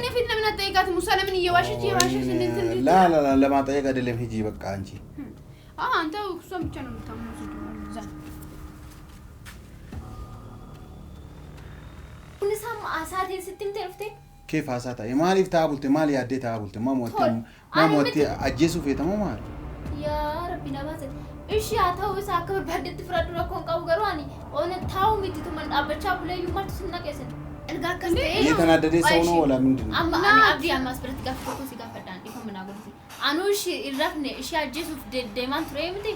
نفيد لمن الطيقات مسلم من يواشش لا لا لا لما طيقة دلهم هيجي بقى أنتي أنت وكسوم بتشانو تامو زين كل سام أساتي ستين تعرفتي كيف أساتي مالي فتابلت مالي أدي تابلت ما موتي أجيسو في تمام مال يا ربي نبات إيش يا تاو ساكبر بعد تفرد ركون كاو غرواني أنا تاو ميتي تمن أبتشا بلا يوم تسمع كيسن القاك كنت إيه تنادي سونو ولا من دون أما أنا أبدي أما أسبرت كافو كوسي كافدان إيه كم نقول أنا إيش الرفنة إيش أجيسو في ديمان تريمتي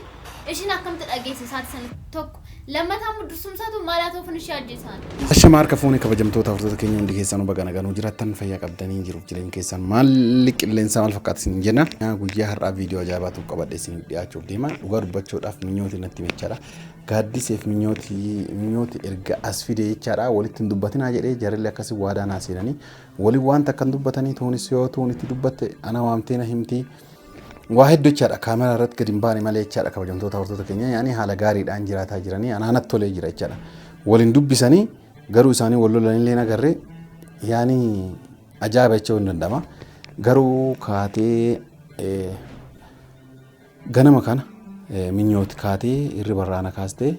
إيش ناكم تلاقيه سات سنة توك لما تام درسوم ساتو مالاتو فنش أجيسان أشي مارك فوني كبجمتو تفرض كيني عندي كيسانو بقى نجانو جراتن فيا كبداني جروب جلين كيسان مالك الإنسان الفقات سنجنا أنا قلت هر فيديو أجاباتو كبدي سن دياتشوف ديما وقار بتشوف أف منيوتي نتي متشارا قادي سيف منيوتي إرجع أسفيدي يتشارا ولي تندبتنا جري جري لكاسي وادا ناسيراني ولي وان تكندبتني توني سيو توني تدبت أنا وامتينا همتي واحد دوتشارا كاميرا رد كديمباني مالي تشارا كبجمتو تفرض كيني يعني حالا غاري دان جراتا جراني أنا نتولي جرا تشارا ولين دبساني غرو ساني ولو لين لينا غري يعني أجابة تشون ندما غرو كاتي غنما كان منيوت كاتي إربرانا كاستي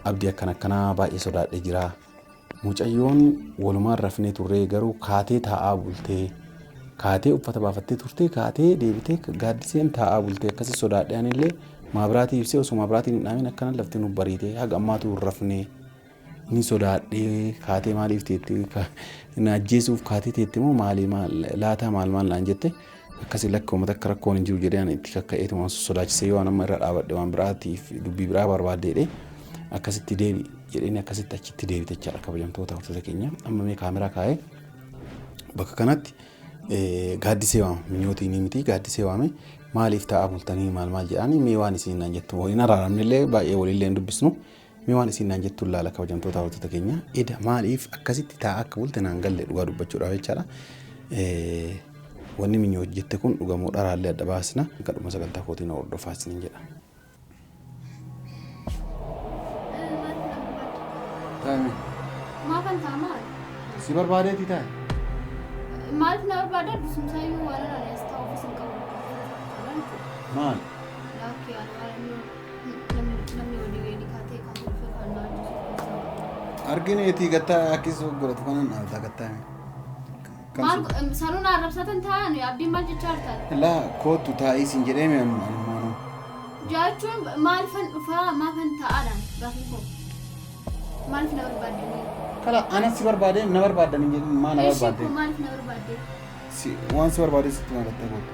أبدي أكنا كنا باقي صدات إجرا mucayyoon walumaan rafnee turree garuu kaatee taa'aa bultee kaatee uffata baafattee turtee kaatee deebitee gaaddiseen taa'aa bultee akkasii sodaadhaan illee maabiraatii ibsee osoo maabiraatiin hin dhaamin akkana laftiin bariitee haga ammaatu rafnee ni sodaadhee kaatee maaliif teettee na ajjeesuuf kaatee teettee moo maali laata maal laan jette akkasii lakkooma takka rakkoon hin jiru jedhee ani itti kakka'eetu waan sodaachisee yoo nama irra dhaabadhe waan biraatiif dubbii biraa barbaaddeedhe akkasitti deebi jedheen akkasitti achitti deebite jechaadha kabajamtoota hordoftoota keenya amma mee kaameraa kaa'ee bakka kanatti gaaddisee waama minyooti ni miti gaaddisee waame maaliif taa'aa bultanii maal jedhanii mee waan isiin naan jettu waliin araaramnellee baay'ee waliillee hin dubbisnu mee waan isiin naan jettu laala kabajamtoota hordoftoota keenya eda maaliif akkasitti taa'aa akka bulte naan galle dhugaa dubbachuudhaaf jechaadha wanni minyoo jette kun dhugamuu dharaallee adda baasna kadhuma sagantaa kootiin hordofaa isiniin jedha. ما كنت عمال سيبر بعدين تاي ما عرفت نور بعدين بس مسايم ولا أنا استوى في سنكون مال لكن أنا لم يودي كاتي في خلنا أرجعني تيجتا أكيس وقولت فانا نارتا كتا ما سانو نعرف ساتن ثاني أبدي ما جتشارتا لا كوت تاي سنجريمي أمانو جاتشون ما الفن ما فن تأرم رافيكو ما الفن نور بعدين كلا أنا سيبر بعدين نور بعدين ما نور بعدين ما الفن نور بعدين وان سيبر بعدين ستة ما كتا كوت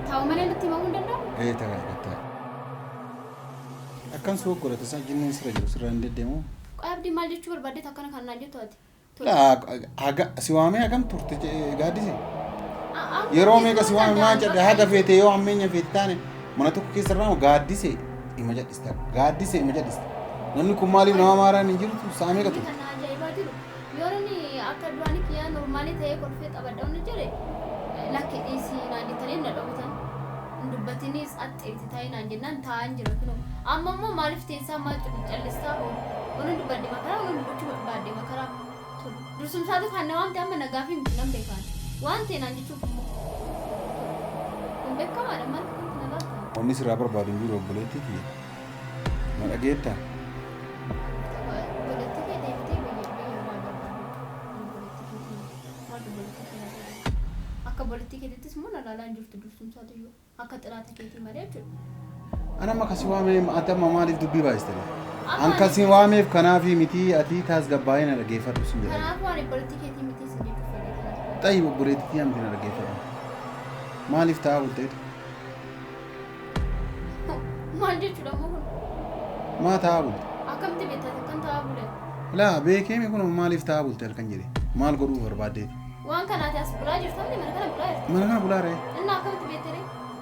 تاو مني نتي ما قلنا إيه تاي كتا أكان سوق قولت سانجيني سرندي ديمو أبدي ما جتشور بعدين تكنا خلنا جتواتي لا سوامي أكم تورت قادسي يرومي كسوامي ما جد هذا فيته يوم عميني في الثاني mana tokko keessa irraa gaaddise ima jedhista gaaddise ima jedhista namni kun maaliif nama maaraan hin jirtu saamee gatu kana ajaa'ibaati yoonni akka duraanii kiyyaa normaalii ta'ee kolfee qabadhaa'uun jire lakki dhiisii naan jettanii na dhawutan dubbatinis axxeeti ta'ee naan jennaan taa'an jira kunoo amma immoo maaliif teessaa maal callistaa oolu dubbadde makaraa oolu dubbachuu barbaadde makaraa dursumsaatu kan waan ta'e amma nagaa fi nam beekan waan ta'e naan jechuuf kun beekamaadha maal Oni sirraa barbaadu hin jiru obboleetti kiyya. Ma dhageetta? Akka obboleetti keetittis immoo na ilaalaa hin jirtu dursumsaatu iyyuu akka xiraata keetii malee jechuudha. Ana amma kasi waamee ati amma maaliif dubbii baay'istanii? An kasi waameef kanaafi miti ati taas gabbaa'ee na dhageeffadhu sun jedhama. Kanaaf waan obboleetti keetii miti sin jechuuf fayyadamaa. Xayyib obboleetti kiyya miti na dhageeffadhu. Maaliif taa'aa bulteetu? Maal jechuudha moo kun? Maa taa'aa bulte? Akkamitti beektaa kan taa'aa bulee? Laa beekeemi kun maaliif taa'aa bulte halkan jedhe? Maal godhuu barbaaddeeti? Waan kanaati as bulaa jirtan mana kana bulaa jirtan. Mana kana bulaa ree? Inni akkamitti beektere?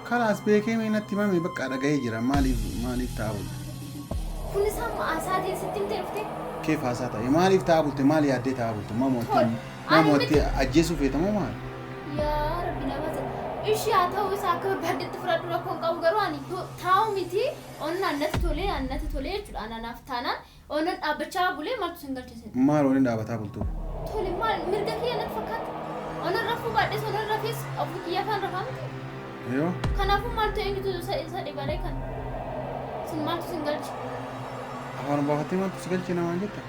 Kalaas beekeemi natti himame bakka dhaga'ee jira maaliif taa'aa bulte? Kun isaan asaatiin sitti himtee dhuftee? Keef haasaa ta'e maaliif taa'aa bulte maal yaaddee taa'aa bulte maamooti ajjeesuu feetamoo maal? Yaa rabbi na baasa. Ishi haa ta'uu isaa akka barbaaddetti fudhadhu rakkoon qabu garuu ani taa'u miti onna annatti tolee jechuudha anaaf taanaan onnan dhaabbachaa bulee maaltu sin galchise. Maal waliin dhaabbataa bultu? Tole maal mirga kiyya natti fakkaata. Onnarra rafuu baadhee sono rafis ofii kiyyaa kan rafaamti. Yoo. Kanaafuu maaltu eenyutu isa dhibaree kan sin maaltu sin galchi. Afaan baafattee maaltu si galchi namaan jetta?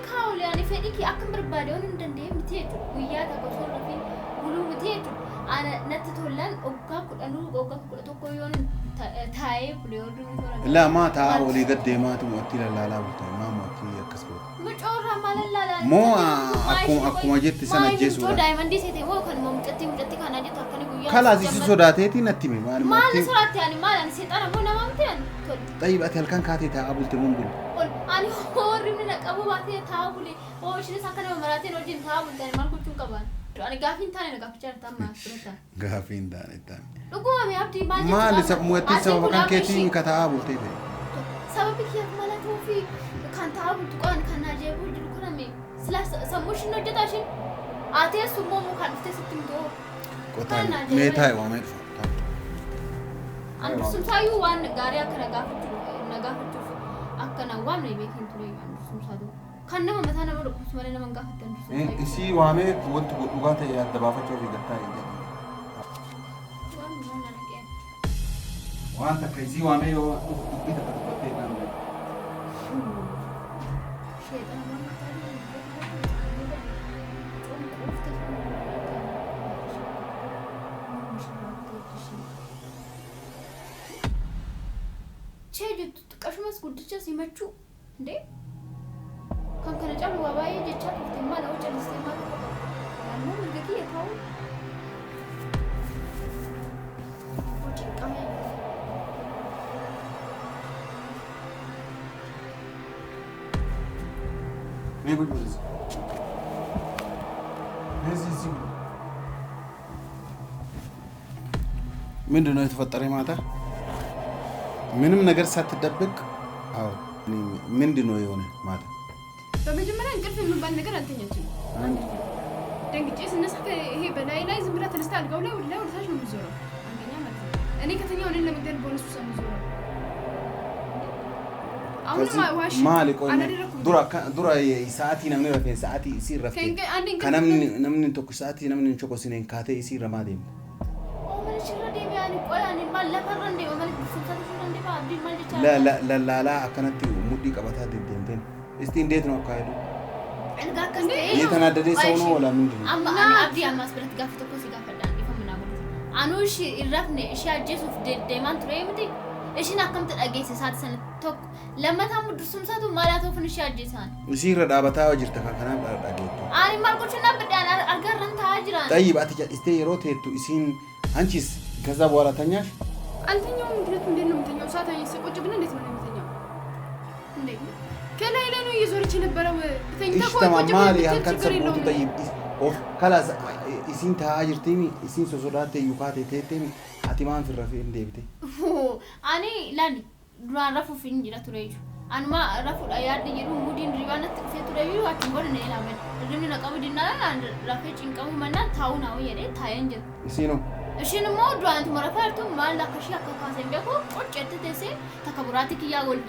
Kaawulee ani fedhii kee akka barbaade waan hin dandeenye miti jechuudha. Guyyaa takka osoo rafiin buluu miti jechuudha. Ana natti tolaan oggaa 11 yoon taa'ee bulee oduun tola. Laa maa taa'aa olii gad deemaatu mootii lallaalaa bultaa maa mootii akkas godha. Mucoorraa maal lallaalaa? Moo akkuma jetti sana ajjeesuudha. Maayii daa'imman seetee moo kan mucatti kana jettu akkani guyyaa. Kalaas isi sodaateetii natti hime maal mootii. Maal sodaatti ani maal ani seexana moo nama miti ani tol. Xayyib ati halkan kaatee taa'aa bulte mun bulu. Ani horri mina qabu baatee taa'aa bule. Isheenis akka nama maraateen wajjin taa'aa bulte ani maal gochuun qabaan? Ani gaafiin taane na gaafachaa jirta amma asirratti. Gaafiin taane. Dhuguma abdii maal jechuudha? Maali sabmuutti sababa kan keetiin ka taa'aa bultee ta'e? Sababi kiyyaaf mala tuufi kan taa'aa bultu qo'an kan ajeebuu jiru kaname sila sammuu ishiin hojjetaa ishiin atee summoo mukaan dhuftee sitti mitoo. Qotaan mee taa'e waamee dhufa. Ani dursumsaayyuu waan gaarii akka na gaafachuuf akka na waamne beekin ture ani dursumsaatu. Kan nama mataa nama dhukkubsu malee nama hin gaafattan dursumsaa. Isii waamee wanti dhugaa ta'e adda baafachuu fi gattaa jedhe. Waan takka isii waamee yoo dubbii takka dubbattee dhaabne. Chee jettu xiqqashumas guddichas himachuu ndee kan kana caalu waa baay'ee jechaa turte maal hoo calistee maal qaba naannoo mirga kiyya taa'u hojii qabee mee guddisu እዚህ ምንድነው የተፈጠረ ማታ ምንም ነገር ሳትደብቅ አዎ ምንድነው የሆነ ማታ በመጀመሪያ እንቅልፍ የሚባል ነገር አልተኛችም ደንግጬ ስነሳ ይሄ በላይ ላይ ዝም ብላ ተነስታ አልጋው ላይ ወደ ታች ነው የምትዞረው አንደኛ ማለት ነው እኔ ከተኛው እኔን ለመግደል ቦነሱ ሰው የምዞረው አሁን ዋሽ ዱራ ሰዓቲ ነምን ረፈን ሰዓቲ ሲረፈ ከነምን ቶኩ ሰዓቲ ነምን ቾኮ ሲነን ካቴ ሲረማዴ ላ አከነቲ ሙዲ ቀበታ ደንደን እስቲ እንዴት ነው አካሄዱ የተናደደ ሰው ነው ወላ ምንድነው አማ አብዲ አማስብረት ጋፍቶ ኮ ሲጋፈዳ ይፈምና ማለት አኑሽ ይራፍነ እሺ አጀሱፍ ደማን ትሬምዲ እሺና ከምት ዳገይስ ሰዓት ሰነ ቶክ ለመታሙ ድርሱምሳቱ ማላቶ ፍንሽ አጀሳን እሺ ረዳበታ ወጅርተ ካከና ዳገይቱ አሪ ማልቆችና በዳን አርጋራን ታጅራን طيب አትጃ እስቲ ሮቴቱ እሲን አንቺስ ከዛ በኋላ ተኛሽ አንተኛው እንዴት ነው የምተኛው ሰዓት አይስ ቁጭ ብለን እንዴት ነው የምተኛው እንዴ ከላይ ላይ ነው እየዞረች የነበረው ተኝታ ቆይ ቁጭ ብለን ችግር የለውም طيب خلاص እሲን ታጅርቲሚ እሲን ሶሶዳቴ ዩካቴ ቴቴሚ አቲማን ፍረፈ እንዴብቴ አኔ ላኒ ዱራን ረፉ ፊን ጅራ ቱሬዩ አንማ ረፉ ያድ ይሩ ሙዲን ሪባነት ፌቱሬዩ አትንጎር ነይ ላመን ድምኒ ነቀሙ ዲናላ አንድ ረፈ ጭንቀሙ መና ታውናው የኔ ታየንጀ እሲኖ እሺንሞ ዱራንቱ መረፈርቱ ማላ ከሺ አካካሰን በኮ ቁጭት ተሴ ተከብራቲ kiya wol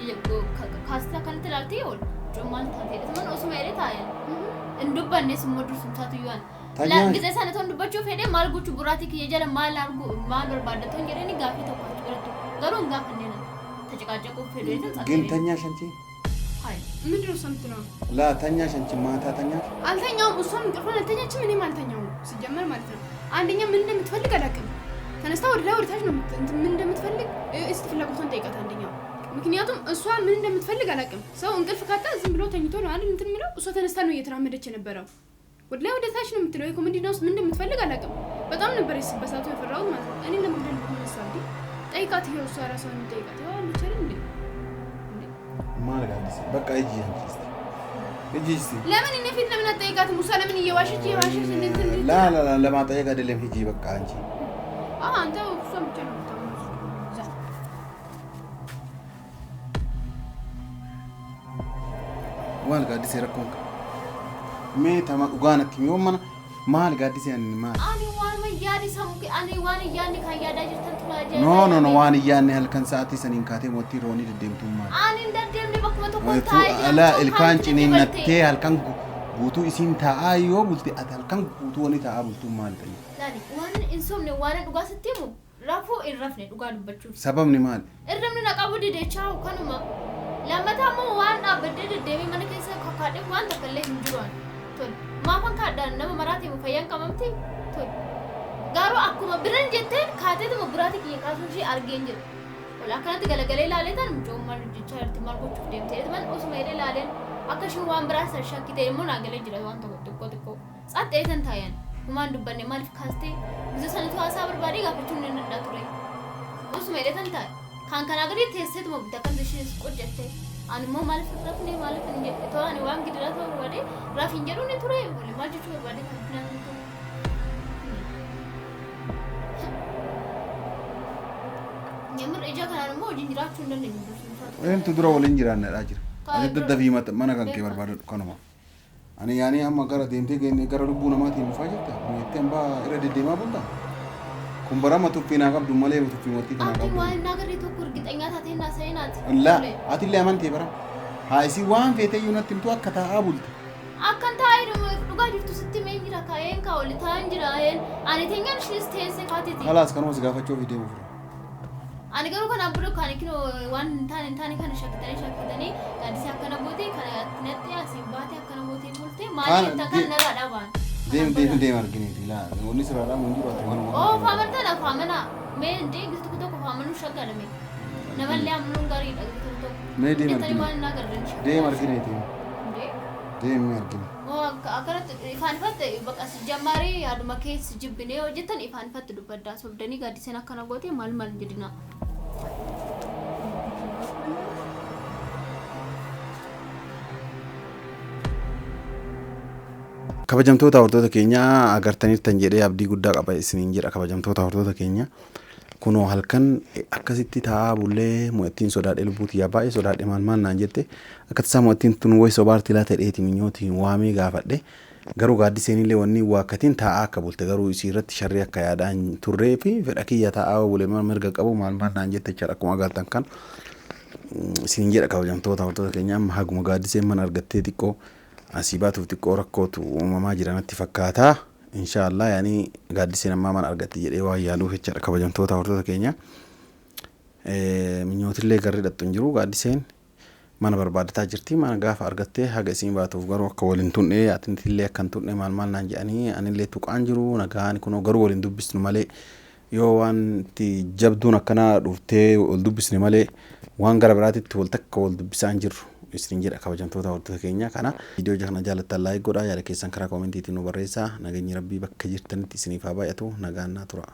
ካስታ ከንትላልቲ ወል ጆማን ታቴ ተመን ኦስማ የሬ ታየን እንዱባኔስ ሞዱ ሱምታቱ ይዋን ለጊዜ ሰነቶ እንዱባቸው ፌዴ ማልጉቹ ቡራቲ kiya ጀለ ማላርጉ ማልበር ባደተን ጀረኒ ጋፊ ተቋጭ ወረቱ ገሩን ጋፈነና ተጨቃጨቁ ፌዴ ተጻፈ ግን ተኛሽ አንቺ አይ ምንድነው ሰምተናው ላ ተኛሽ አንቺ ማታ ተኛሽ አልተኛውም እሷም እንቅልፏን አልተኛችም እኔም አልተኛውም ሲጀመር ማለት ነው አንደኛ ምን እንደምትፈልግ አላውቅም ተነስታ ወደ ላይ ወደ ታች ነው ምን እንደምትፈልግ እስቲ ፍላጎቷን ጠይቃት አንደኛው ምክንያቱም እሷ ምን እንደምትፈልግ አላውቅም ሰው እንቅልፍ ካጣ ዝም ብሎ ተኝቶ ነው አይደል እንትን የሚለው እሷ ተነስታ ነው እየተራመደች የነበረው ወደ ላይ ወደ ታች ነው የምትለው ኮሜዲ ነው ምን እንደምትፈልግ አላውቅም በጣም ነበር በሰዓቱ የፈራሁት ማለት ነው እኔ ለምንድን ነው ተነሳው እንዴ ጠይቃት ይሄው እሷ ራሷን ጠይቃት ያው ልችል እንዴ ማርጋዲስ በቃ እጂ እጂስ ለምን እኔ ፊት ለምን አጠይቃት ሙሳ ለምን እየዋሸች እንዴት ላ ለማጠየቅ አይደለም ሂጂ በቃ አንቺ አንተ እሷን ብቻ ነው ዋል ጋዲስ ረኮንክ ሜ ተማ ኡጋነት ሚወመና ማል ጋዲስ ያን ማል አኒ ዋን መያዲ ሰሙክ አኒ ዋን ያኒ ካያዳ ጅርተን ትላጀ ኖ ዋን ያኒ halkan ሰዓቲ ሰኒን ካቴ ሞቲ ሮኒ ደምቱ ማል አኒ እንደደምኒ በኩመቶ ኮንታይ አላ الكان ጭኔነቴ halkan guutuu isiin taa'aa yoo bulte ati halkan guutuu wani taa'aa bultuu maal ta'e? Laali waan in somne waan dhugaa sitti himu rafuu in rafne dhugaa dubbachuuf. Sababni maal? Irramni naqabu didechaa kanuma. Lammataa immoo waan dhaabbadee deddeemee mana keessa kakkaadhee waan takka illee hin jiru. Tole maafan kaadhaan nama maraatii fayyaan qabamti. Tole garuu akkuma biran jetteen kaateetuma biraatii kiyya kaasuun ishee argeen jira. Wala akkanatti galagalee ilaaleetan mucoon maal hojjechaa jirti maal gochuuf deemtee man osuma jedhee ilaaleen akka isheen waan biraa isa shakkitee immoo naagalee jira waan tokko xiqqoo xaxxeetan taayan humaan dubbanne maaliif kaastee biyya sanitu haasaa barbaadee gaafachuun ni danda'a ture. Osuma jedheetan taa'e kan kanaa gadii teesseetuma bitaa kan isheen qojjattee ani immoo maaliif rafne maaliif hin jedhe too ani waan gidiraa ta'uu barbaade raaf hin jedhu ni ture wali maal jechuu barbaade kan binaan ture. Nyamur ija kanaan immoo hojiin jiraachuu hin dandeenye. Eentu dura waliin jiraannadhaa jira. Ani daddafii mana kan kee barbaadadhu kanuma. Ani yaani amma gara deemtee gara lubbuu namaatiin dhufaa jirta. Meettee hambaa irra deddeemaa bulta. Kun barama tuffii naa qabdu malee tuffii mootii kanaa qabdu. Ati waan naagarree tokko urgixanyaa taatee naa seenaati. Laa ati illee amantee bara. Haa isii waan feetee iyyuu natti himtu akka taa'aa bulte. Akkan taa'ee dhugaa jirtu sitti mee jira kaa'een kaa'olli taa'een jira ani teenyaan ishiis teessee kaatiti. Halaas kanumas gaafachuu fi deemuuf. Ani garuu kana bulu kan kino waan taane kana shakkitanii gadisi akkana bootee kana natti asiin baatee akkana bootee bultee maaliif takkan narraa dhabaan. Deem arginiti laa wanni sirraadhaa mun jiru ati waan oo faamantaa faamana mee indee gis tokko faamanuu shaggalame namallee amnuun gaariidha gis tokko. Mee deem arginiti. Deem argini. Oo akkanatti ifaanfatte baqas jammaaree yaaduma keessa jibbinee hojjetan ifaanfatte dubbaddaa sobdanii gaddiseen akkana gootee maal jedhina. Kabajamtoota hordoftoota keenya agartaniirtan jedhee abdii guddaa qaba isiniin jedha kabajamtoota hordoftoota keenya kunoo halkan akkasitti taa'aa bullee mo'attiin sodaadhee lubbuutii yaa baay'ee sodaadhee maal naan jette akkatisaa mo'attiin tun wayi sobaartii laa ta'eeti minyootiin waamee gaafadhe garuu gaaddiseenillee wanni waakkatiin taa'aa akka bulte garuu isii irratti sharrii akka yaadaan turree fi fedha kiyya taa'aa bulee mirga qabu maal naan jette jechaadha akkuma agartan kan isiniin jedha kabajamtoota hordoftoota keenya amma haguma gaaddiseen mana argattee xiqqoo asii baatuuf xiqqoo rakkootu uumamaa jiranatti fakkaata. Inshaallah yaani gaaddiseen ammaa mana argatti jedhee waan yaaduuf jechaadha kabajamtoota hordoftoota keenya. Minyootillee garri dhattu hin jiru gaaddiseen mana barbaadataa jirti mana gaafa argattee haga isiin baatuuf garuu akka waliin tun'ee atintillee akka hin tun'ee maal naan jedhanii anillee tuqaan jiru nagaan kunoo garuu waliin dubbisnu malee yoo waan itti jabduun akkanaa dhuftee wal dubbisne malee waan gara biraatitti wal takka wal dubbisaa hin jirru. Isiniin jedha kabajamtoota hordoftoota keenya kana viidiyoo kana jaalattan laayik godhaa yaada keessan karaa koomentiitiin nu barreessaa nageenyi rabbii bakka jirtanitti isiniif haa baay'atu nagaan naa tura.